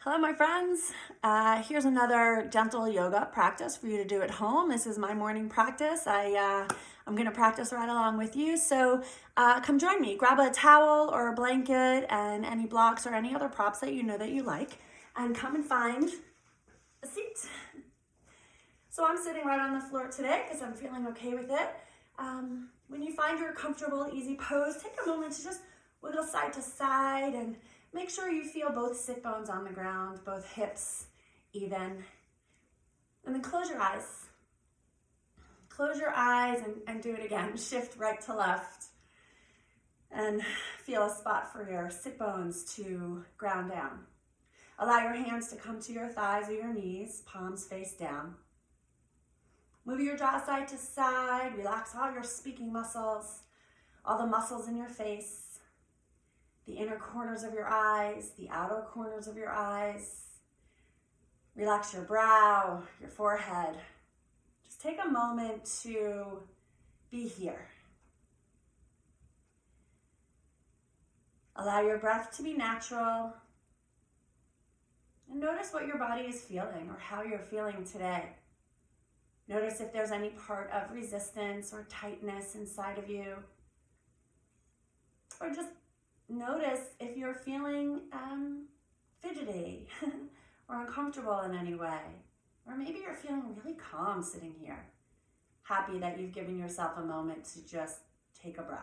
Hello, my friends. Here's another gentle yoga practice for you to do at home. This is my morning practice. I'm going to practice right along with you. So come join me. Grab a towel or a blanket and any blocks or any other props that you know that you like, and come and find a seat. So I'm sitting right on the floor today because I'm feeling okay with it. When you find your comfortable, easy pose, take a moment to just wiggle side to side and make sure you feel both sit bones on the ground, both hips even. And then close your eyes. Close your eyes and do it again. Shift right to left. And feel a spot for your sit bones to ground down. Allow your hands to come to your thighs or your knees, palms face down. Move your jaw side to side. Relax all your speaking muscles, all the muscles in your face. The inner corners of your eyes, the outer corners of your eyes. Relax your brow, your forehead. Just take a moment to be here. Allow your breath to be natural. And notice what your body is feeling or how you're feeling today. Notice if there's any part of resistance or tightness inside of you. Or just notice if you're feeling fidgety or uncomfortable in any way. Or maybe you're feeling really calm sitting here, happy that you've given yourself a moment to just take a breath.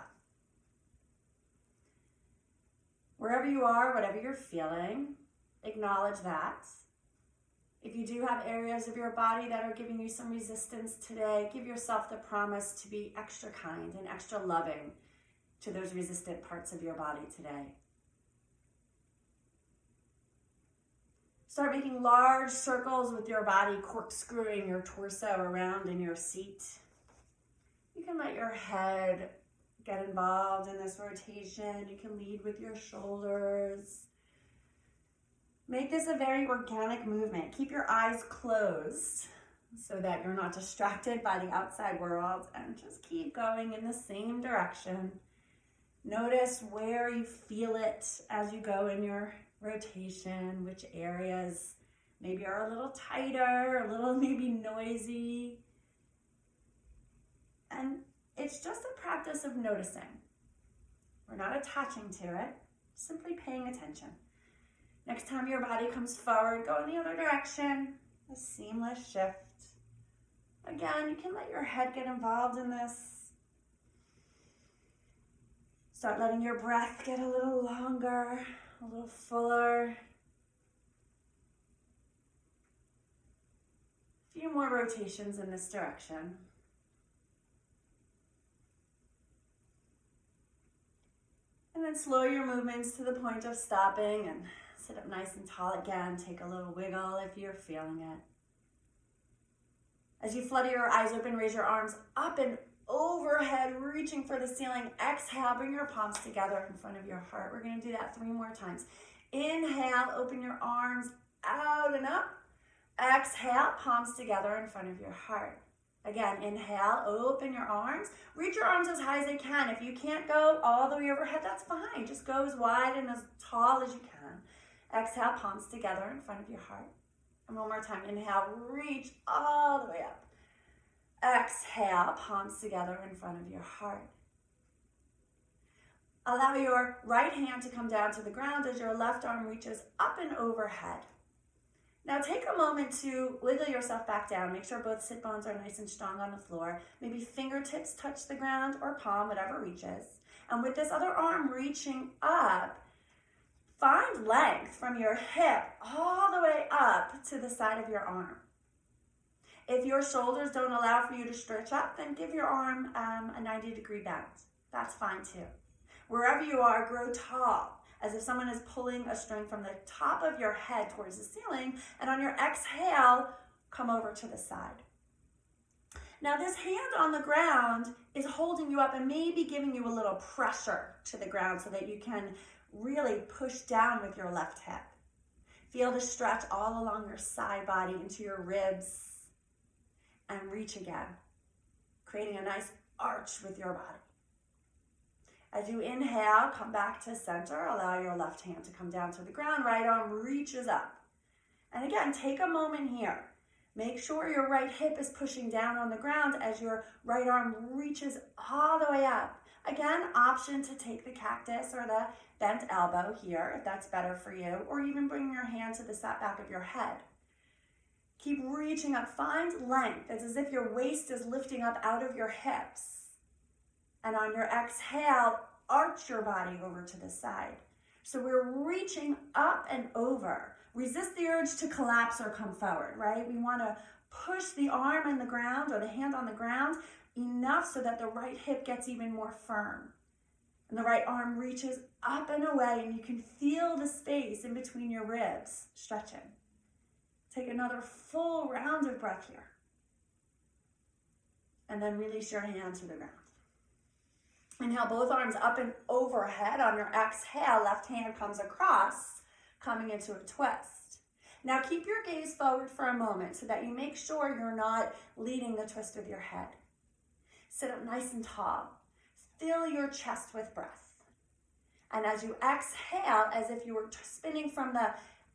Wherever you are, whatever you're feeling, acknowledge that. If you do have areas of your body that are giving you some resistance today, give yourself the promise to be extra kind and extra loving to those resistant parts of your body today. Start making large circles with your body, corkscrewing your torso around in your seat. You can let your head get involved in this rotation. You can lead with your shoulders. Make this a very organic movement. Keep your eyes closed so that you're not distracted by the outside world, and just keep going in the same direction. Notice where you feel it as you go in your rotation, which areas maybe are a little tighter, a little maybe noisy. And it's just a practice of noticing. We're not attaching to it, simply paying attention. Next time your body comes forward, go in the other direction, a seamless shift. Again, you can let your head get involved in this. Start letting your breath get a little longer, a little fuller. A few more rotations in this direction. And then slow your movements to the point of stopping and sit up nice and tall again. Take a little wiggle if you're feeling it. As you flutter your eyes open, raise your arms up and overhead, reaching for the ceiling. Exhale, bring your palms together in front of your heart. We're going to do that 3 more times. Inhale, open your arms out and up. Exhale, palms together in front of your heart. Again, inhale, open your arms. Reach your arms as high as they can. If you can't go all the way overhead, that's fine. Just go as wide and as tall as you can. Exhale, palms together in front of your heart. And one more time. Inhale, reach all the way up. Exhale, palms together in front of your heart. Allow your right hand to come down to the ground as your left arm reaches up and overhead. Now take a moment to wiggle yourself back down. Make sure both sit bones are nice and strong on the floor. Maybe fingertips touch the ground or palm, whatever reaches. And with this other arm reaching up, find length from your hip all the way up to the side of your arm. If your shoulders don't allow for you to stretch up, then give your arm a 90-degree bend. That's fine too. Wherever you are, grow tall, as if someone is pulling a string from the top of your head towards the ceiling, and on your exhale, come over to the side. Now this hand on the ground is holding you up and maybe giving you a little pressure to the ground so that you can really push down with your left hip. Feel the stretch all along your side body into your ribs. And reach again, creating a nice arch with your body. As you inhale, come back to center. Allow your left hand to come down to the ground. Right arm reaches up. And again, take a moment here. Make sure your right hip is pushing down on the ground as your right arm reaches all the way up. Again, option to take the cactus or the bent elbow here if that's better for you, or even bring your hand to the back of your head. Keep reaching up. Find length. It's as if your waist is lifting up out of your hips. And on your exhale, arch your body over to the side. So we're reaching up and over. Resist the urge to collapse or come forward, right? We want to push the arm on the ground or the hand on the ground enough so that the right hip gets even more firm. And the right arm reaches up and away, and you can feel the space in between your ribs stretching. Take another full round of breath here. And then release your hand to the ground. Inhale, both arms up and overhead. On your exhale, left hand comes across, coming into a twist. Now keep your gaze forward for a moment so that you make sure you're not leading the twist with your head. Sit up nice and tall. Fill your chest with breath. And as you exhale, as if you were spinning from the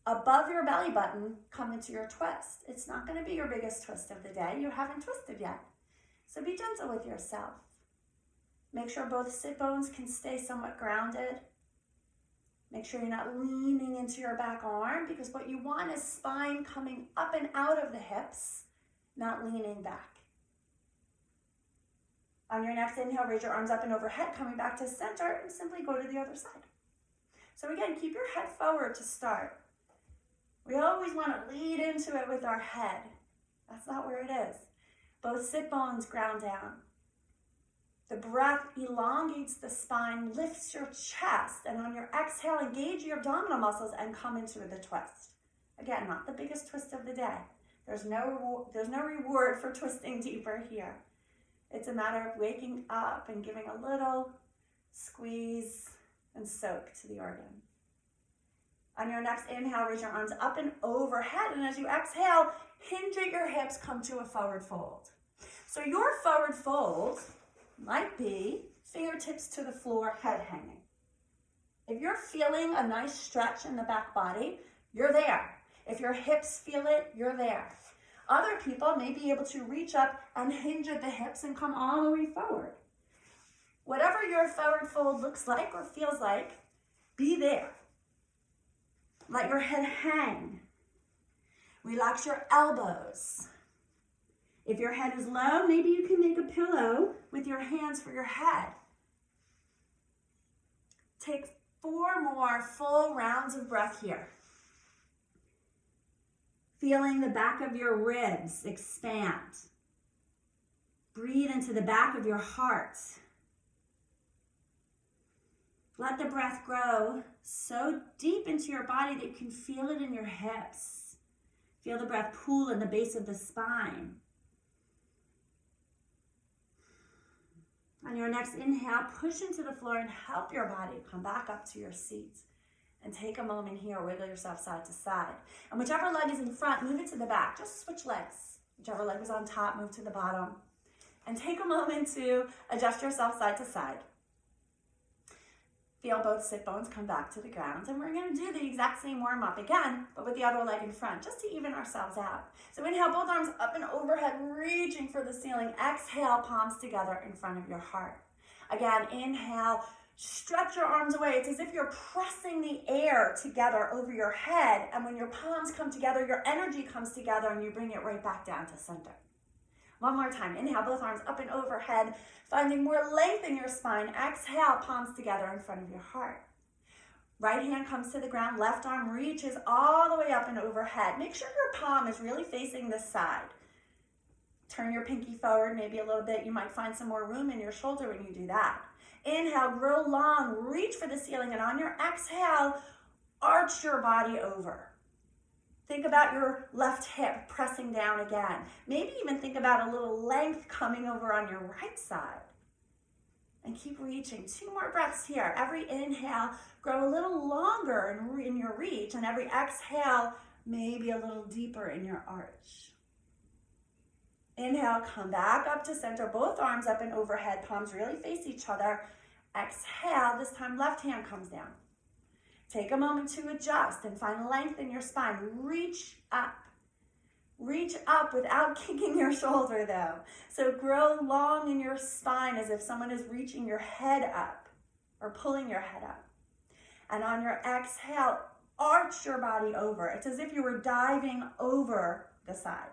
above your belly button, come into your twist. It's not going to be your biggest twist of the day. You haven't twisted yet. So be gentle with yourself. Make sure both sit bones can stay somewhat grounded. Make sure you're not leaning into your back arm, because what you want is spine coming up and out of the hips, not leaning back. On your next inhale, raise your arms up and overhead, coming back to center, and simply go to the other side. So again, keep your head forward to start. We always want to lead into it with our head. That's not where it is. Both sit bones ground down. The breath elongates the spine, lifts your chest, and on your exhale, engage your abdominal muscles and come into the twist. Again, not the biggest twist of the day. There's no reward for twisting deeper here. It's a matter of waking up and giving a little squeeze and soak to the organ. On your next inhale, raise your arms up and overhead, and as you exhale, hinge at your hips, come to a forward fold. So your forward fold might be fingertips to the floor, head hanging. If you're feeling a nice stretch in the back body, you're there. If your hips feel it, you're there. Other people may be able to reach up and hinge at the hips and come all the way forward. Whatever your forward fold looks like or feels like, be there. Let your head hang. Relax your elbows. If your head is low, maybe you can make a pillow with your hands for your head. Take 4 more full rounds of breath here. Feeling the back of your ribs expand. Breathe into the back of your heart. Let the breath grow so deep into your body that you can feel it in your hips. Feel the breath pool in the base of the spine. On your next inhale, push into the floor and help your body come back up to your seat. And take a moment here, wiggle yourself side to side. And whichever leg is in front, move it to the back. Just switch legs. Whichever leg was on top, move to the bottom. And take a moment to adjust yourself side to side. Feel both sit bones come back to the ground. And we're going to do the exact same warm-up again, but with the other leg in front, just to even ourselves out. So inhale, both arms up and overhead, reaching for the ceiling. Exhale, palms together in front of your heart. Again, inhale, stretch your arms away. It's as if you're pressing the air together over your head. And when your palms come together, your energy comes together and you bring it right back down to center. One more time. Inhale, both arms up and overhead, finding more length in your spine. Exhale, palms together in front of your heart. Right hand comes to the ground. Left arm reaches all the way up and overhead. Make sure your palm is really facing this side. Turn your pinky forward maybe a little bit. You might find some more room in your shoulder when you do that. Inhale, grow long, reach for the ceiling, and on your exhale, arch your body over. Think about your left hip pressing down again. Maybe even think about a little length coming over on your right side. And keep reaching. 2 more breaths here. Every inhale, grow a little longer in your reach, and every exhale, maybe a little deeper in your arch. Inhale, come back up to center, both arms up and overhead, palms really face each other. Exhale, this time left hand comes down. Take a moment to adjust and find length in your spine. Reach up. Reach up without kicking your shoulder though. So grow long in your spine as if someone is reaching your head up or pulling your head up. And on your exhale, arch your body over. It's as if you were diving over the side.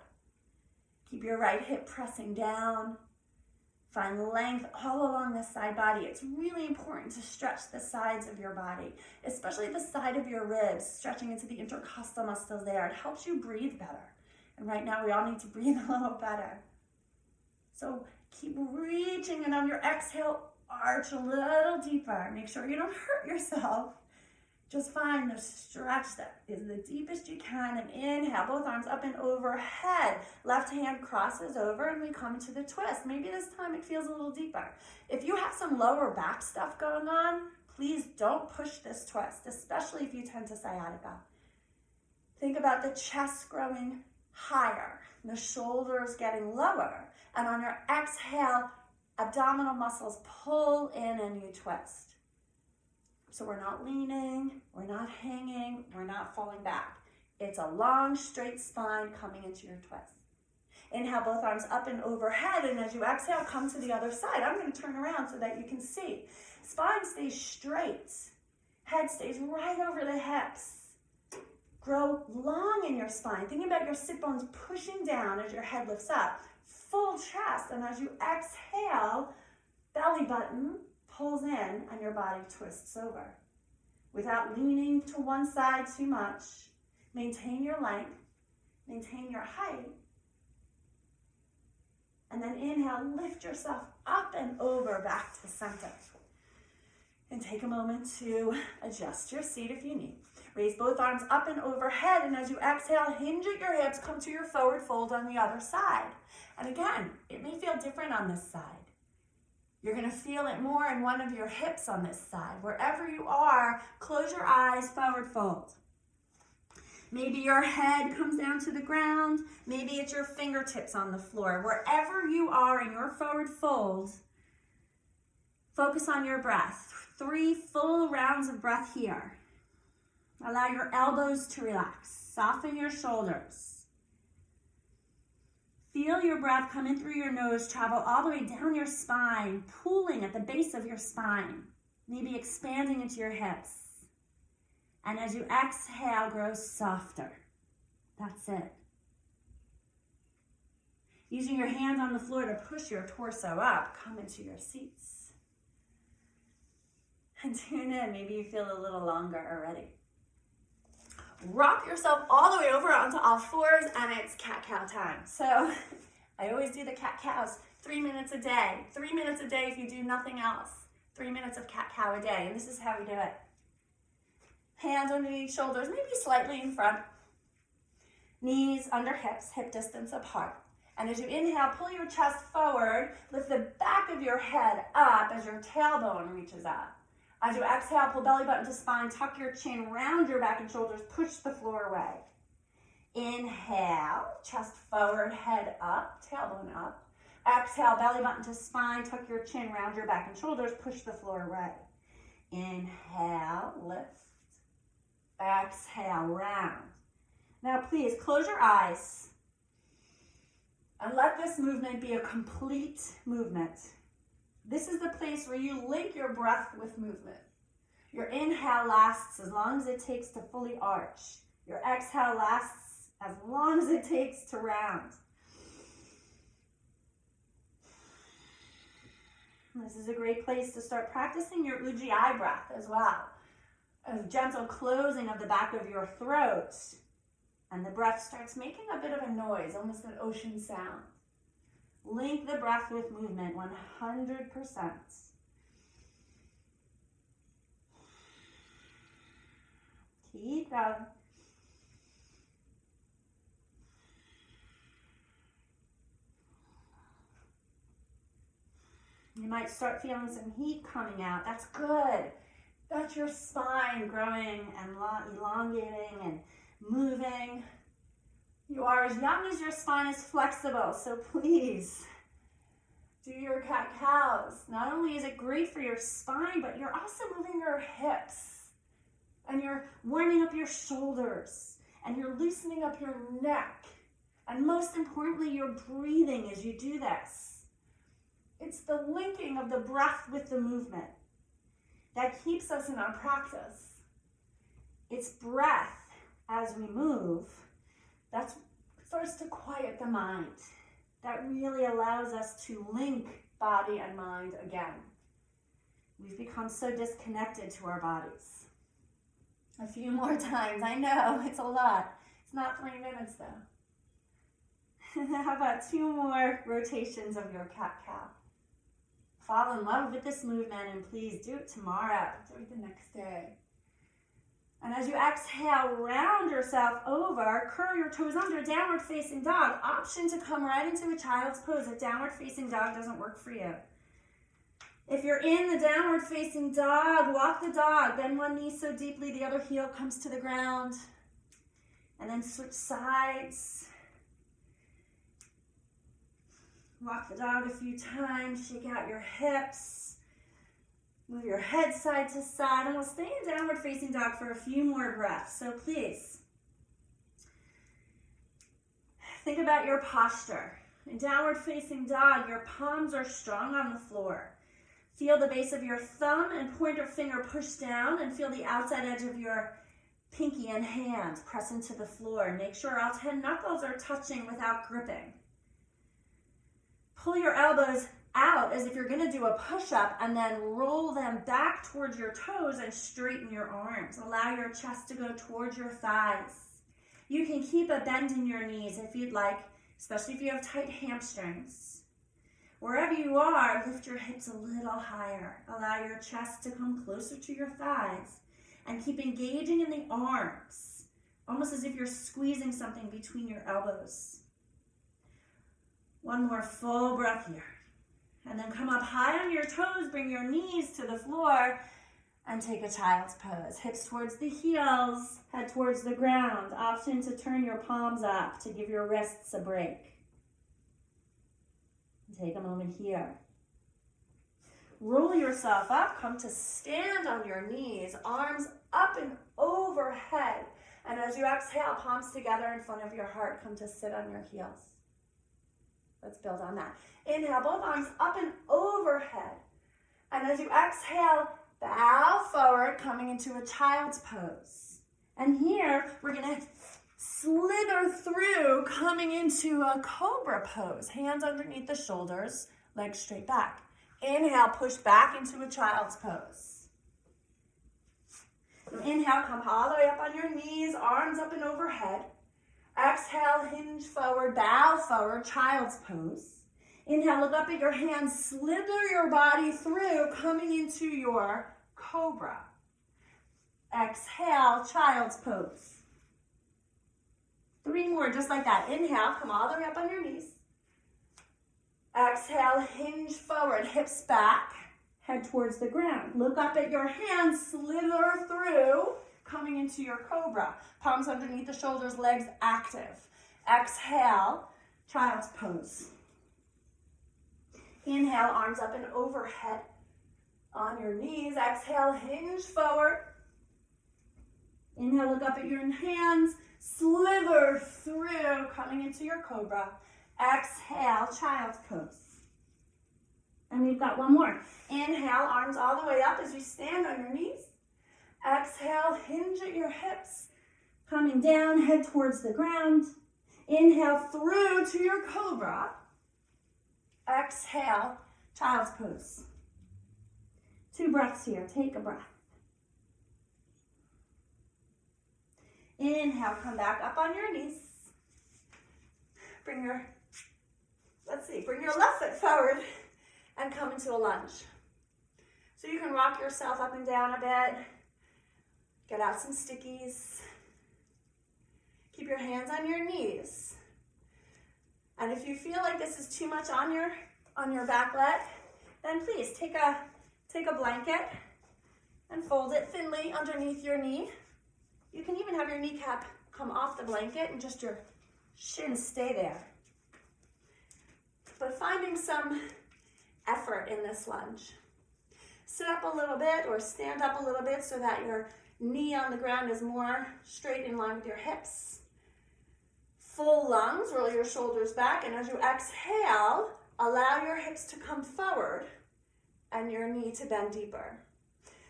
Keep your right hip pressing down. Find length all along the side body. It's really important to stretch the sides of your body, especially the side of your ribs, stretching into the intercostal muscles there. It helps you breathe better. And right now we all need to breathe a little better. So keep reaching, and on your exhale, arch a little deeper. Make sure you don't hurt yourself. Just find the stretch that is the deepest you can, and inhale, both arms up and overhead. Left hand crosses over and we come to the twist. Maybe this time it feels a little deeper. If you have some lower back stuff going on, please don't push this twist, especially if you tend to sciatica. Think about the chest growing higher, the shoulders getting lower, and on your exhale, abdominal muscles pull in and you twist. So we're not leaning, we're not hanging, we're not falling back. It's a long, straight spine coming into your twist. Inhale, both arms up and overhead, and as you exhale, come to the other side. I'm going to turn around so that you can see. Spine stays straight. Head stays right over the hips. Grow long in your spine. Think about your sit bones pushing down as your head lifts up. Full chest, and as you exhale, belly button pulls in and your body twists over. Without leaning to one side too much, maintain your length, maintain your height, and then inhale, lift yourself up and over back to center. And take a moment to adjust your seat if you need. Raise both arms up and overhead, and as you exhale, hinge at your hips, come to your forward fold on the other side. And again, it may feel different on this side. You're going to feel it more in one of your hips on this side. Wherever you are, close your eyes, forward fold. Maybe your head comes down to the ground. Maybe it's your fingertips on the floor. Wherever you are in your forward fold, focus on your breath. 3 full rounds of breath here. Allow your elbows to relax. Soften your shoulders. Feel your breath come in through your nose, travel all the way down your spine, pooling at the base of your spine, maybe expanding into your hips. And as you exhale, grow softer. That's it. Using your hands on the floor to push your torso up, come into your seats. And tune in, maybe you feel a little longer already. Rock yourself all the way over onto all fours, and it's cat-cow time. So I always do the cat-cows 3 minutes a day. 3 minutes a day if you do nothing else. 3 minutes of cat-cow a day, and this is how we do it. Hands underneath shoulders, maybe slightly in front. Knees under hips, hip distance apart. And as you inhale, pull your chest forward, lift the back of your head up as your tailbone reaches up. As you exhale, pull belly button to spine, tuck your chin, round your back and shoulders, push the floor away. Inhale, chest forward, head up, tailbone up. Exhale, belly button to spine, tuck your chin, round your back and shoulders, push the floor away. Inhale, lift. Exhale, round. Now please close your eyes and let this movement be a complete movement. This is the place where you link your breath with movement. Your inhale lasts as long as it takes to fully arch. Your exhale lasts as long as it takes to round. This is a great place to start practicing your Ujjayi breath as well. A gentle closing of the back of your throat. And the breath starts making a bit of a noise, almost an ocean sound. Link the breath with movement 100%. Keep going. You might start feeling some heat coming out. That's good. That's your spine growing and elongating and moving. You are as young as your spine is flexible, so please do your cat-cows. Not only is it great for your spine, but you're also moving your hips. and you're warming up your shoulders, and you're loosening up your neck. And most importantly, you're breathing as you do this. It's the linking of the breath with the movement that keeps us in our practice. It's breath as we move that's first to quiet the mind. That really allows us to link body and mind again. We've become so disconnected to our bodies. A few more times. I know, it's a lot. It's not 3 minutes though. How about 2 more rotations of your cat-cow? Fall in love with this movement, and please do it tomorrow. Do it the next day. And as you exhale, round yourself over, curl your toes under, downward facing dog. Option to come right into a child's pose if downward facing dog doesn't work for you. If you're in the downward facing dog, walk the dog. Bend one knee so deeply the other heel comes to the ground. And then switch sides. Walk the dog a few times, shake out your hips. Move your head side to side, and we'll stay in downward facing dog for a few more breaths. So please, think about your posture. In downward facing dog, your palms are strong on the floor. Feel the base of your thumb and pointer finger push down, and feel the outside edge of your pinky and hand press into the floor. Make sure all 10 knuckles are touching without gripping. Pull your elbows out as if you're going to do a push-up, and then roll them back towards your toes and straighten your arms. Allow your chest to go towards your thighs. You can keep a bend in your knees if you'd like, especially if you have tight hamstrings. Wherever you are, lift your hips a little higher. Allow your chest to come closer to your thighs, and keep engaging in the arms, almost as if you're squeezing something between your elbows. One more full breath here. And then come up high on your toes, bring your knees to the floor, and take a child's pose. Hips towards the heels, head towards the ground. Option to turn your palms up to give your wrists a break. Take a moment here. Roll yourself up, come to stand on your knees, arms up and overhead. And as you exhale, palms together in front of your heart, come to sit on your heels. Let's build on that. Inhale, both arms up and overhead. And as you exhale, bow forward, coming into a child's pose. And here, we're going to slither through, coming into a cobra pose. Hands underneath the shoulders, legs straight back. Inhale, push back into a child's pose. Inhale, come all the way up on your knees, arms up and overhead. Exhale, hinge forward, bow forward, child's pose. Inhale, look up at your hands, slither your body through, coming into your cobra. Exhale, child's pose. 3 more, just like that. Inhale, come all the way up on your knees. Exhale, hinge forward, hips back, head towards the ground. Look up at your hands, slither through, coming into your cobra. Palms underneath the shoulders, legs active. Exhale, child's pose. Inhale, arms up and overhead on your knees. Exhale, hinge forward. Inhale, look up at your hands, slither through, coming into your cobra. Exhale, child's pose. And we've got 1 more. Inhale, arms all the way up as you stand on your knees. Exhale, hinge at your hips, coming down, head towards the ground. Inhale through to your cobra. Exhale, child's pose. 2 breaths here, take a breath. Inhale, come back up on your knees. Bring your left foot forward and come into a lunge. So you can rock yourself up and down a bit. Get out some stickies. Keep your hands on your knees. And if you feel like this is too much on your back leg, then please take a blanket and fold it thinly underneath your knee. You can even have your kneecap come off the blanket and just your shins stay there. But finding some effort in this lunge. Sit up a little bit or stand up a little bit so that your Knee on the ground is more straight in line with your hips. Full lungs, roll your shoulders back, and as you exhale, allow your hips to come forward and your knee to bend deeper.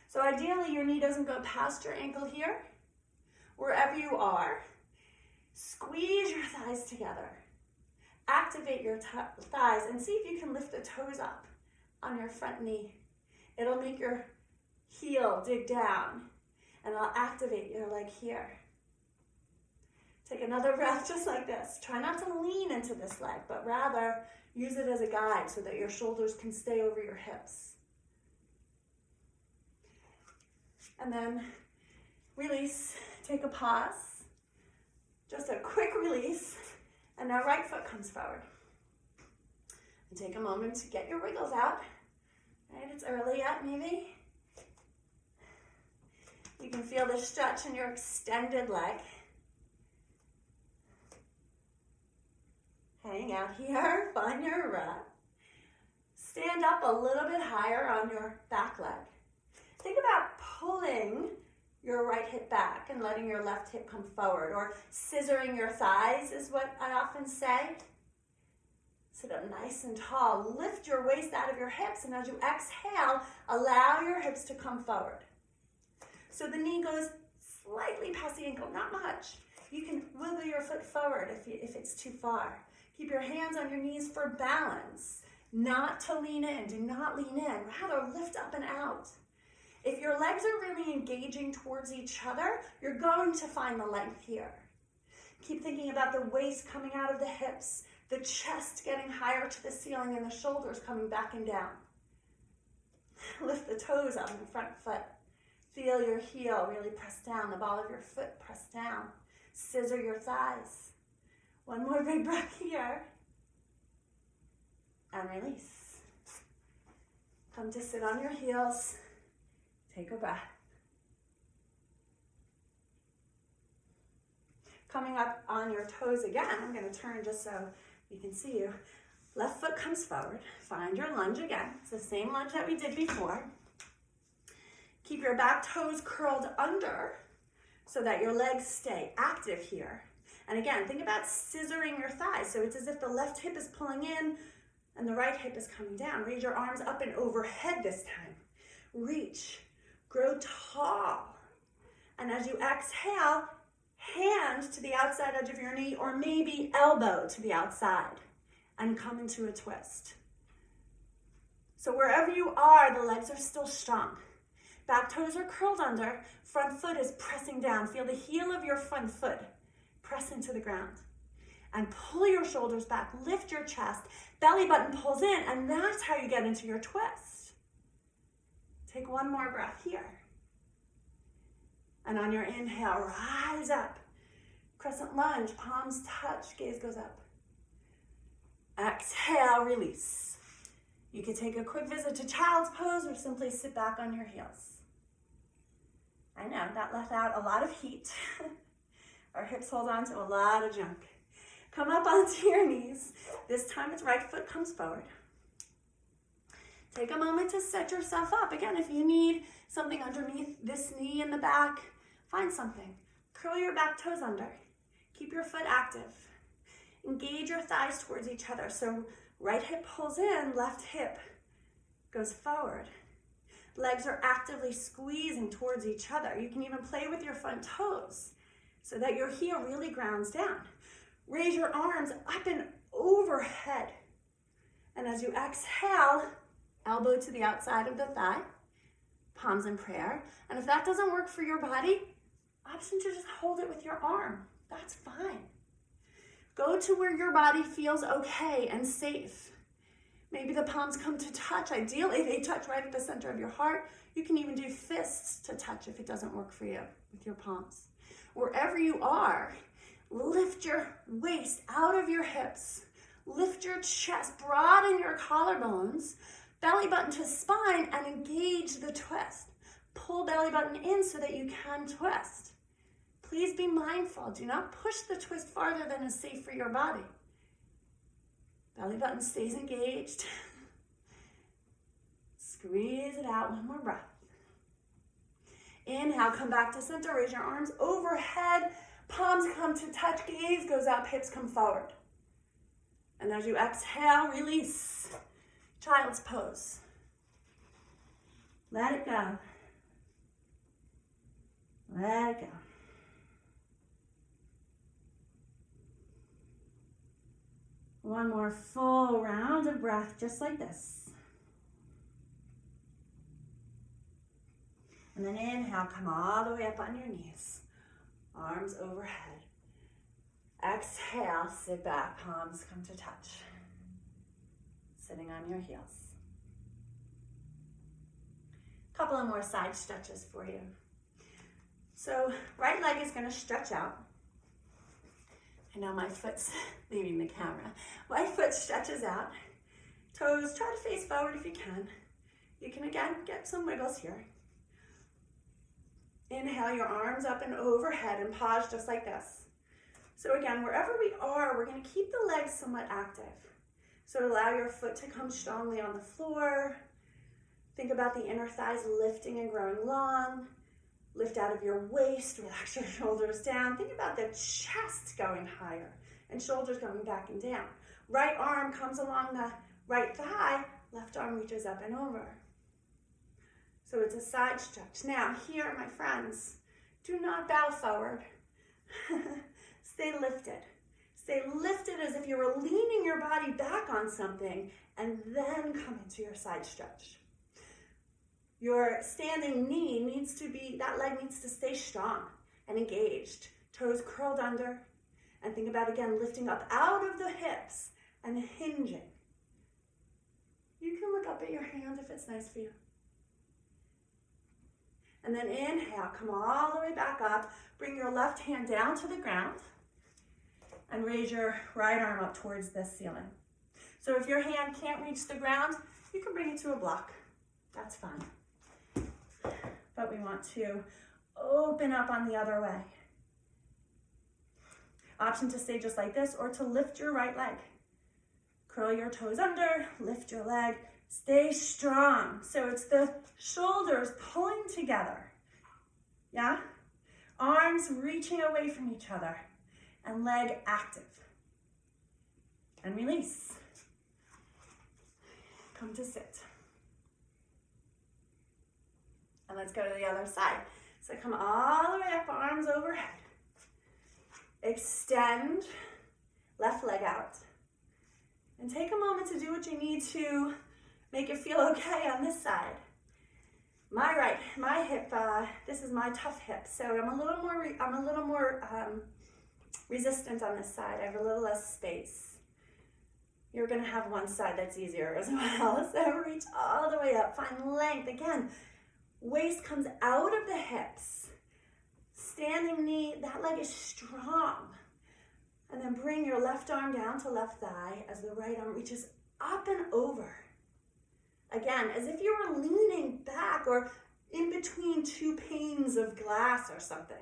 So ideally, your knee doesn't go past your ankle here. Wherever you are, squeeze your thighs together. Activate your thighs and see if you can lift the toes up on your front knee. It'll make your heel dig down, and I'll activate your leg here. Take another breath just like this. Try not to lean into this leg, but rather use it as a guide so that your shoulders can stay over your hips. And then release, take a pause, just a quick release, and now right foot comes forward. And take a moment to get your wiggles out. Right, it's early yet, maybe. You can feel the stretch in your extended leg. Hang out here, find your breath. Stand up a little bit higher on your back leg. Think about pulling your right hip back and letting your left hip come forward, or scissoring your thighs is what I often say. Sit up nice and tall. Lift your waist out of your hips, and as you exhale, allow your hips to come forward. So the knee goes slightly past the ankle, not much. You can wiggle your foot forward if it's too far. Keep your hands on your knees for balance, not to lean in. Do not lean in, rather lift up and out. If your legs are really engaging towards each other, you're going to find the length here. Keep thinking about the waist coming out of the hips, the chest getting higher to the ceiling, and the shoulders coming back and down. Lift the toes on the front foot. Feel your heel really press down, the ball of your foot press down. Scissor your thighs. One more big breath here. And release. Come to sit on your heels. Take a breath. Coming up on your toes again, I'm going to turn just so you can see you. Left foot comes forward. Find your lunge again. It's the same lunge that we did before. Keep your back toes curled under so that your legs stay active here. And again, think about scissoring your thighs. So it's as if the left hip is pulling in and the right hip is coming down. Raise your arms up and overhead this time. Reach. Grow tall. And as you exhale, hand to the outside edge of your knee, or maybe elbow to the outside, and come into a twist. So wherever you are, the legs are still strong. Back toes are curled under, front foot is pressing down. Feel the heel of your front foot press into the ground. And pull your shoulders back, lift your chest, belly button pulls in, and that's how you get into your twist. Take one more breath here. And on your inhale, rise up. Crescent lunge, palms touch, gaze goes up. Exhale, release. You can take a quick visit to child's pose or simply sit back on your heels. I know, that left out a lot of heat. Our hips hold on to a lot of junk. Come up onto your knees. This time it's right foot comes forward. Take a moment to set yourself up. Again, if you need something underneath this knee in the back, find something. Curl your back toes under. Keep your foot active. Engage your thighs towards each other. So right hip pulls in, left hip goes forward. Legs are actively squeezing towards each other. You can even play with your front toes so that your heel really grounds down. Raise your arms up and overhead. And as you exhale, elbow to the outside of the thigh, palms in prayer. And if that doesn't work for your body, option to just hold it with your arm. That's fine. Go to where your body feels okay and safe. Maybe the palms come to touch. Ideally, they touch right at the center of your heart. You can even do fists to touch if it doesn't work for you with your palms. Wherever you are, lift your waist out of your hips. Lift your chest, broaden your collarbones, belly button to spine, and engage the twist. Pull belly button in so that you can twist. Please be mindful. Do not push the twist farther than is safe for your body. Belly button stays engaged. Squeeze it out. One more breath. Inhale, come back to center, raise your arms overhead, palms come to touch, gaze goes up, hips come forward. And as you exhale, release, child's pose. Let it go. Let it go. One more full round of breath, just like this. And then inhale, come all the way up on your knees. Arms overhead. Exhale, sit back, palms come to touch. Sitting on your heels. Couple of more side stretches for you. So right leg is going to stretch out. And now my foot's leaving the camera. Right foot stretches out. Toes, try to face forward if you can. You can again get some wiggles here. Inhale your arms up and overhead and pause just like this. So again, wherever we are, we're going to keep the legs somewhat active. So allow your foot to come strongly on the floor. Think about the inner thighs lifting and growing long. Lift out of your waist, relax your shoulders down. Think about the chest going higher and shoulders going back and down. Right arm comes along the right thigh, left arm reaches up and over. So it's a side stretch. Now here, my friends, do not bow forward. Stay lifted. Stay lifted as if you were leaning your body back on something and then come into your side stretch. Your standing knee needs to be, that leg needs to stay strong and engaged. Toes curled under. And think about, again, lifting up out of the hips and hinging. You can look up at your hand if it's nice for you. And then inhale, come all the way back up. Bring your left hand down to the ground. And raise your right arm up towards the ceiling. So if your hand can't reach the ground, you can bring it to a block. That's fine. But we want to open up on the other way. Option to stay just like this or to lift your right leg. Curl your toes under, lift your leg, stay strong. So it's the shoulders pulling together. Yeah? Arms reaching away from each other and leg active. And release. Come to sit. And let's go to the other side. So come all the way up, arms overhead. Extend, left leg out. And take a moment to do what you need to make it feel okay on this side. My hip, this is my tough hip. So I'm a little more resistant on this side. I have a little less space. You're gonna have one side that's easier as well. So reach all the way up, find length. Again, waist comes out of the hips. Standing knee, that leg is strong. And then bring your left arm down to left thigh as the right arm reaches up and over. Again, as if you were leaning back or in between two panes of glass or something,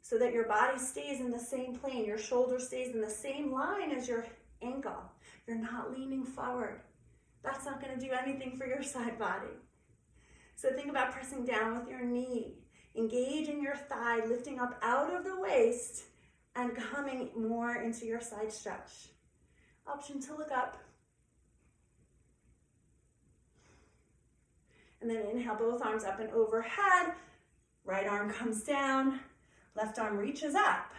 so that your body stays in the same plane, your shoulder stays in the same line as your ankle. You're not leaning forward. That's not going to do anything for your side body. So think about pressing down with your knee, engaging your thigh, lifting up out of the waist, and coming more into your side stretch. Option to look up. And then inhale, both arms up and overhead. Right arm comes down, left arm reaches up.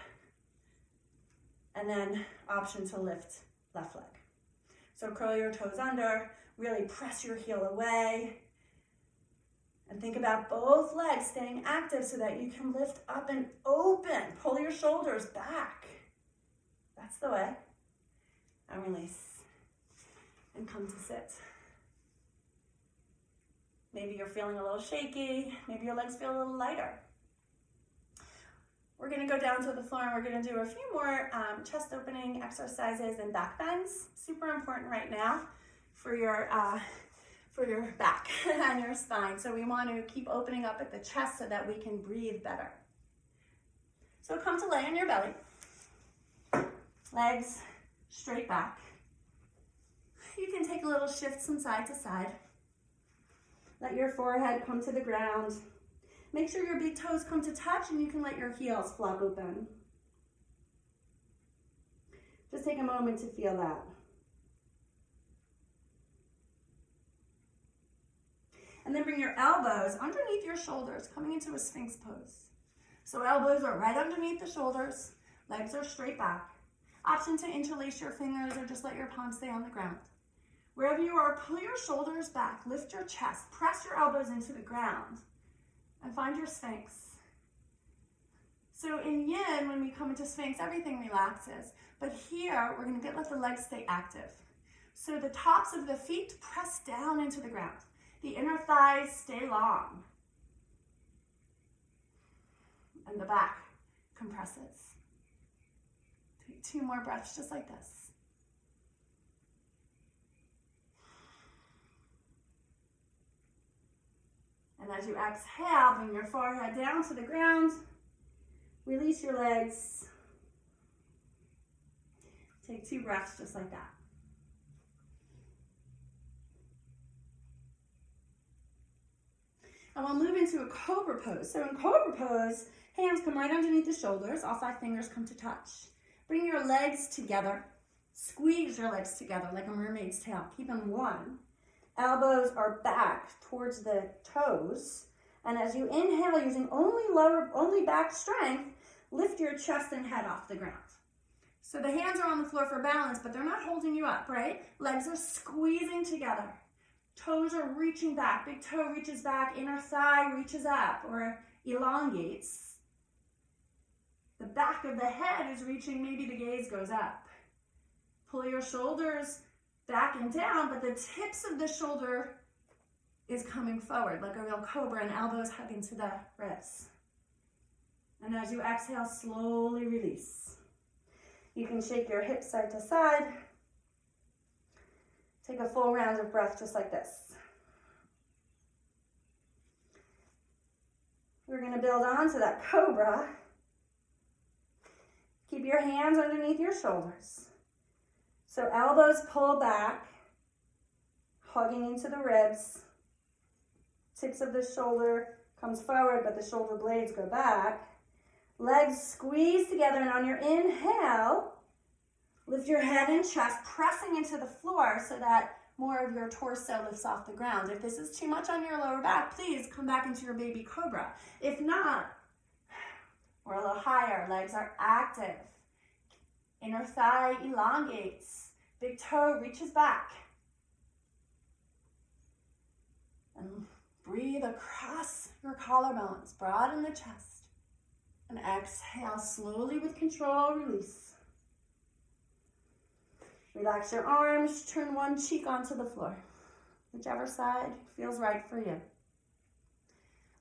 And then option to lift left leg. So curl your toes under, really press your heel away. And think about both legs staying active so that you can lift up and open. Pull your shoulders back. That's the way. And release. And come to sit. Maybe you're feeling a little shaky. Maybe your legs feel a little lighter. We're going to go down to the floor and we're going to do a few more chest opening exercises and back bends. Super important right now for your back and your spine. So we want to keep opening up at the chest so that we can breathe better. So come to lay on your belly. Legs straight back. You can take a little shift from side to side. Let your forehead come to the ground. Make sure your big toes come to touch and you can let your heels flop open. Just take a moment to feel that. And then bring your elbows underneath your shoulders, coming into a Sphinx pose. So elbows are right underneath the shoulders, legs are straight back. Option to interlace your fingers or just let your palms stay on the ground. Wherever you are, pull your shoulders back, lift your chest, press your elbows into the ground, and find your Sphinx. So in Yin, when we come into Sphinx, everything relaxes. But here, we're going to let the legs stay active. So the tops of the feet press down into the ground. The inner thighs stay long. And the back compresses. Take 2 more breaths just like this. And as you exhale, bring your forehead down to the ground. Release your legs. Take 2 breaths just like that. And we'll move into a cobra pose. So in cobra pose, hands come right underneath the shoulders. All 5 fingers come to touch. Bring your legs together. Squeeze your legs together like a mermaid's tail. Keep them one. Elbows are back towards the toes. And as you inhale, using only back strength, lift your chest and head off the ground. So the hands are on the floor for balance, but they're not holding you up, right? Legs are squeezing together. Toes are reaching back. Big toe reaches back. Inner thigh reaches up or elongates. The back of the head is reaching. Maybe the gaze goes up. Pull your shoulders back and down, but the tips of the shoulder is coming forward like a real cobra, and elbows hug into the ribs. And as you exhale, slowly release. You can shake your hips side to side. Take a full round of breath just like this. We're going to build on to that cobra. Keep your hands underneath your shoulders. So elbows pull back, hugging into the ribs. Tips of the shoulder comes forward, but the shoulder blades go back. Legs squeeze together, and on your inhale, lift your head and chest, pressing into the floor so that more of your torso lifts off the ground. If this is too much on your lower back, please come back into your baby cobra. If not, we're a little higher. Legs are active. Inner thigh elongates. Big toe reaches back. And breathe across your collarbones. Broaden the chest. And exhale slowly with control, release. Relax your arms, turn one cheek onto the floor. Whichever side feels right for you.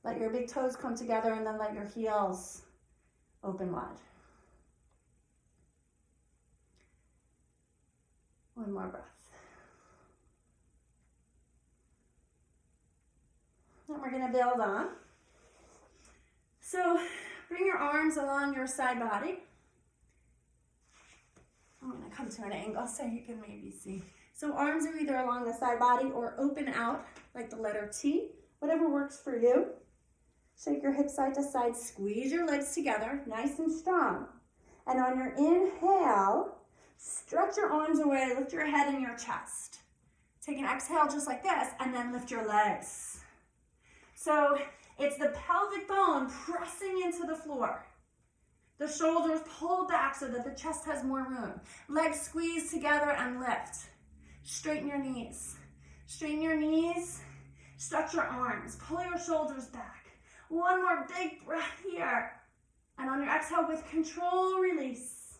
Let your big toes come together and then let your heels open wide. One more breath. And we're going to build on. So bring your arms along your side body. I'm going to come to an angle so you can maybe see. So arms are either along the side body or open out like the letter T, whatever works for you. Shake your hips side to side, squeeze your legs together, nice and strong. And on your inhale, stretch your arms away, lift your head and your chest. Take an exhale just like this, and then lift your legs. So it's the pelvic bone pressing into the floor. The shoulders pull back so that the chest has more room. Legs squeeze together and lift. Straighten your knees. Straighten your knees. Stretch your arms. Pull your shoulders back. One more big breath here. And on your exhale, with control, release.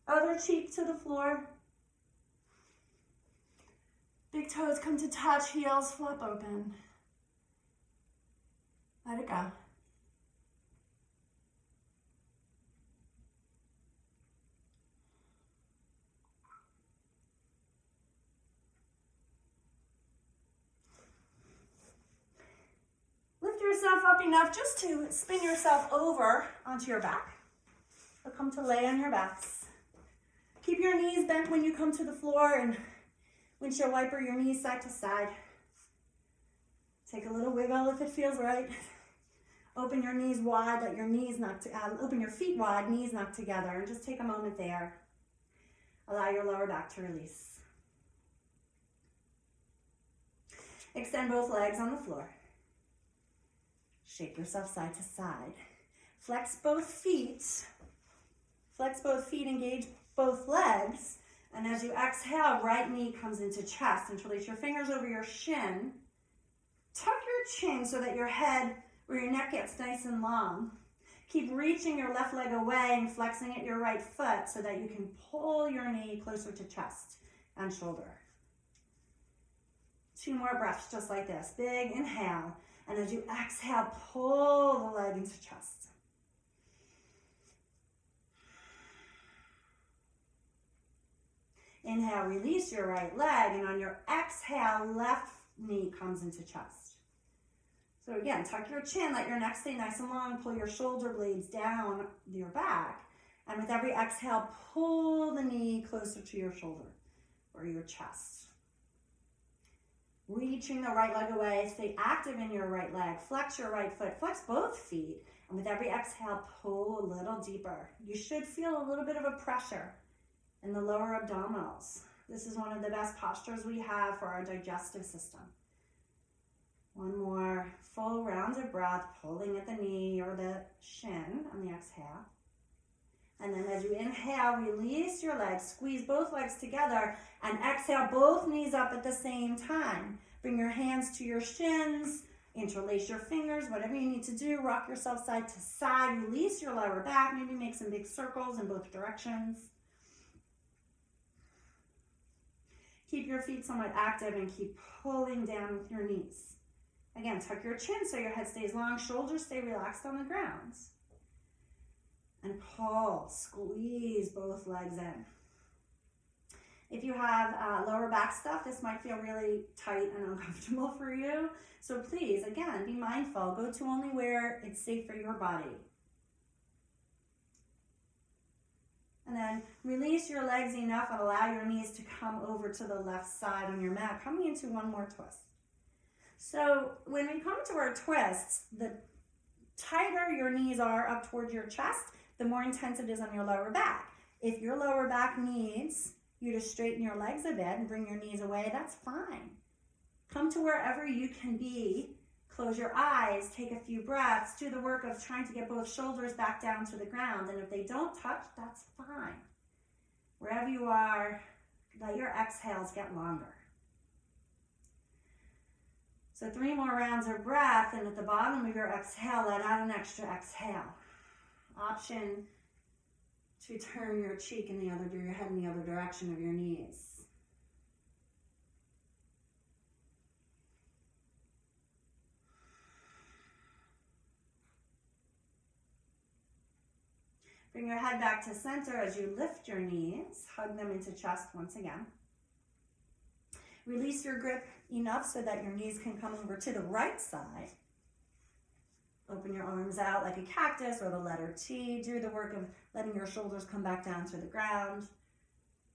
Other cheek to the floor. Big toes come to touch, heels flop open. Let it go. Lift yourself up enough just to spin yourself over onto your back. Or come to lay on your backs. Keep your knees bent when you come to the floor, and windshield wiper your knees side to side. Take a little wiggle if it feels right. Open your knees wide, let your knees open your feet wide, knees knock together, and just take a moment there. Allow your lower back to release. Extend both legs on the floor. Shake yourself side to side. Flex both feet. Flex both feet, engage both legs. And as you exhale, right knee comes into chest. Interlace your fingers over your shin. Tuck your chin so that your head or your neck gets nice and long. Keep reaching your left leg away and flexing at your right foot so that you can pull your knee closer to chest and shoulder. 2 more breaths just like this. Big inhale. And as you exhale, pull the leg into chest. Inhale, release your right leg, and on your exhale, left knee comes into chest. So again, tuck your chin, let your neck stay nice and long, pull your shoulder blades down your back, and with every exhale, pull the knee closer to your shoulder or your chest. Reaching the right leg away, stay active in your right leg, flex your right foot, flex both feet, and with every exhale, pull a little deeper. You should feel a little bit of a pressure in the lower abdominals. This is one of the best postures we have for our digestive system. One more full round of breath, pulling at the knee or the shin on the exhale. And then as you inhale, release your legs, squeeze both legs together, and exhale both knees up at the same time. Bring your hands to your shins, interlace your fingers, whatever you need to do. Rock yourself side to side, release your lower back, maybe make some big circles in both directions. Keep your feet somewhat active and keep pulling down with your knees. Again, tuck your chin so your head stays long, shoulders stay relaxed on the ground. And pull, squeeze both legs in. If you have lower back stuff, this might feel really tight and uncomfortable for you. So please, again, be mindful. Go to only where it's safe for your body. And then release your legs enough and allow your knees to come over to the left side on your mat, coming into one more twist. So when we come to our twists, the tighter your knees are up towards your chest, the more intense it is on your lower back. If your lower back needs you to straighten your legs a bit and bring your knees away, that's fine. Come to wherever you can be. Close your eyes, take a few breaths, do the work of trying to get both shoulders back down to the ground. And if they don't touch, that's fine. Wherever you are, let your exhales get longer. So 3 more rounds of breath, and at the bottom of your exhale, let out an extra exhale. Option to turn your cheek in your head in the other direction of your knees. Bring your head back to center as you lift your knees. Hug them into chest once again. Release your grip enough so that your knees can come over to the right side. Open your arms out like a cactus or the letter T. Do the work of letting your shoulders come back down to the ground.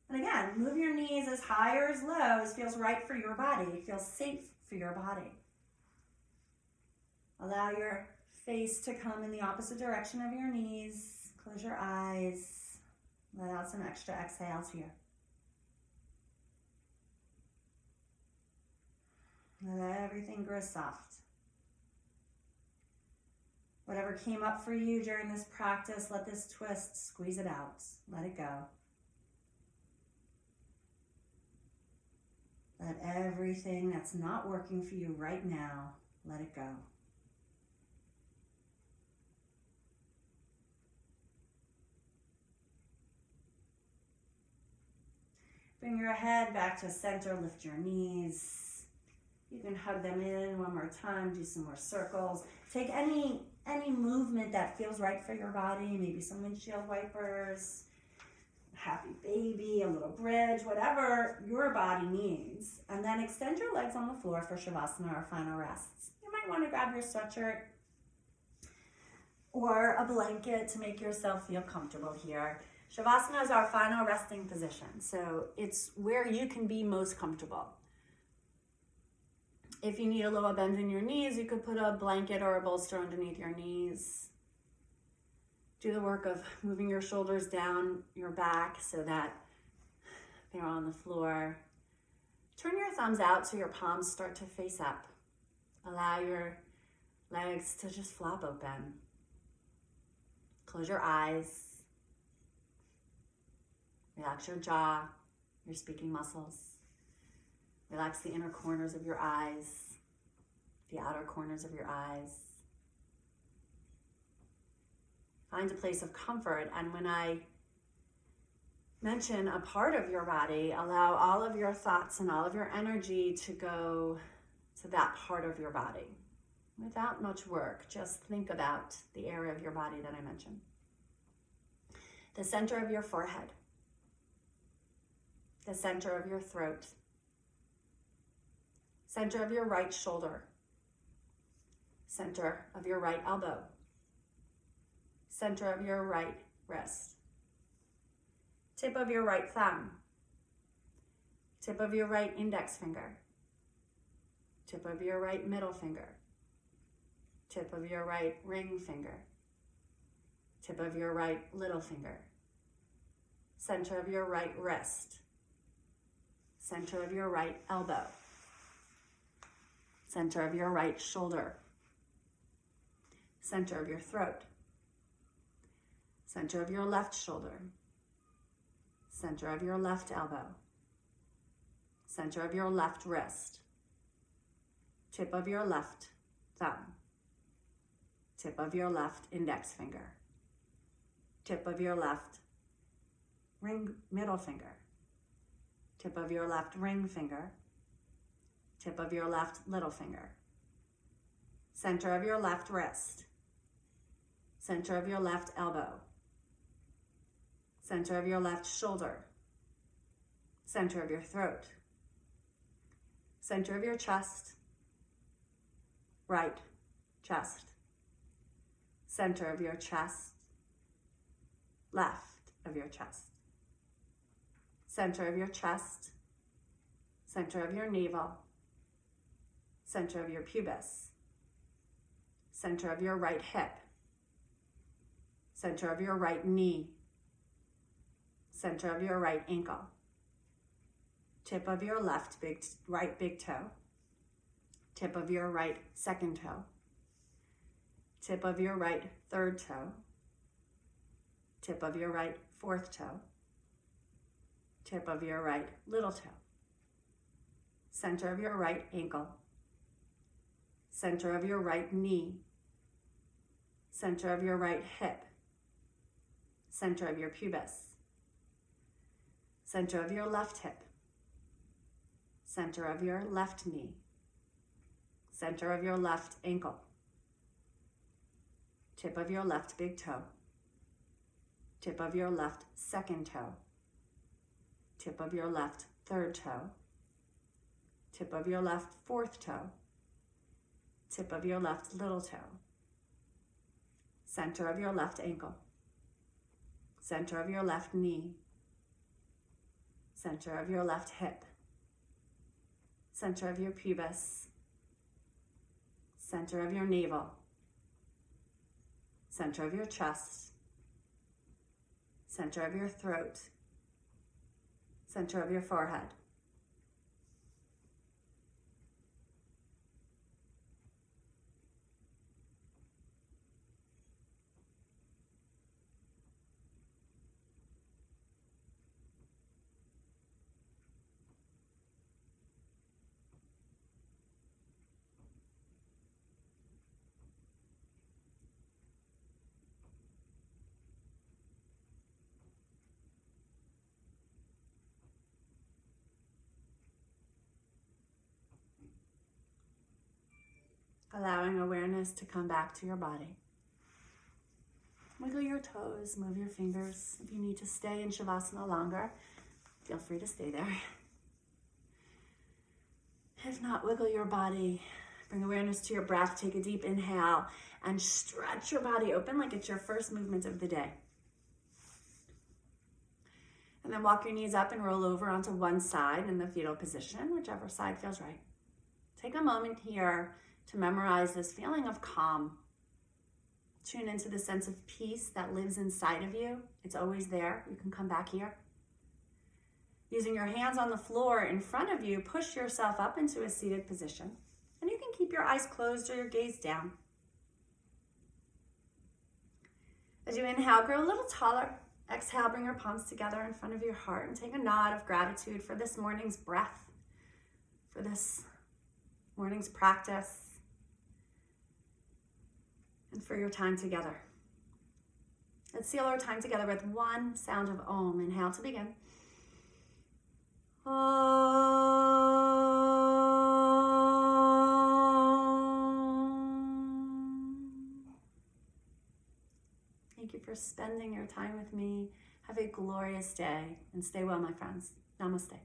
And again, move your knees as high or as low as feels right for your body. It feels safe for your body. Allow your face to come in the opposite direction of your knees. Close your eyes. Let out some extra exhales here. Let everything grow soft. Whatever came up for you during this practice, let this twist squeeze it out. Let it go. Let everything that's not working for you right now, let it go. Bring your head back to center, lift your knees. You can hug them in one more time, do some more circles. Take any movement that feels right for your body, maybe some windshield wipers, a happy baby, a little bridge, whatever your body needs. And then extend your legs on the floor for Shavasana or final rests. You might want to grab your sweatshirt or a blanket to make yourself feel comfortable here. Shavasana is our final resting position, so it's where you can be most comfortable. If you need a little bend in your knees, you could put a blanket or a bolster underneath your knees. Do the work of moving your shoulders down your back so that they're on the floor. Turn your thumbs out so your palms start to face up. Allow your legs to just flop open. Close your eyes. Relax your jaw, your speaking muscles. Relax the inner corners of your eyes, the outer corners of your eyes. Find a place of comfort, and when I mention a part of your body, allow all of your thoughts and all of your energy to go to that part of your body. Without much work, just think about the area of your body that I mentioned. The center of your forehead, the center of your throat, center of your right shoulder, center of your right elbow, center of your right wrist, tip of your right thumb, tip of your right index finger, tip of your right middle finger, tip of your right ring finger, tip of your right little finger, center of your right wrist, center of your right elbow, center of your right shoulder, center of your throat, center of your left shoulder, center of your left elbow, center of your left wrist, tip of your left thumb, tip of your left index finger, tip of your left middle finger, tip of your left ring finger, tip of your left little finger, center of your left wrist, center of your left elbow, center of your left shoulder, center of your throat, center of your chest, right chest, center of your chest, left of your chest, center of your chest, center of your navel, center of your pubis, center of your right hip, center of your right knee, center of your right ankle, tip of your right big toe, tip of your right second toe, tip of your right third toe, tip of your right fourth toe, tip of your right little toe, center of your right ankle, center of your right knee, center of your right hip, center of your pubis, center of your left hip, center of your left knee, center of your left ankle, tip of your left big toe, tip of your left second toe, tip of your left third toe, tip of your left fourth toe, tip of your left little toe, center of your left ankle, center of your left knee, center of your left hip, center of your pubis, center of your navel, center of your chest, center of your throat, center of your forehead. Allowing awareness to come back to your body. Wiggle your toes, move your fingers. If you need to stay in Shavasana longer, feel free to stay there. If not, wiggle your body. Bring awareness to your breath. Take a deep inhale and stretch your body open like it's your first movement of the day. And then walk your knees up and roll over onto one side in the fetal position, whichever side feels right. take a moment here to memorize this feeling of calm. Tune into the sense of peace that lives inside of you. It's always there. You can come back here. Using your hands on the floor in front of you, push yourself up into a seated position. And you can keep your eyes closed or your gaze down. As you inhale, grow a little taller. Exhale, bring your palms together in front of your heart and take a nod of gratitude for this morning's breath, for this morning's practice, and for your time together. Let's seal our time together with one sound of Om. Inhale to begin. Thank you for spending your time with me. Have a glorious day and stay well, my friends. Namaste.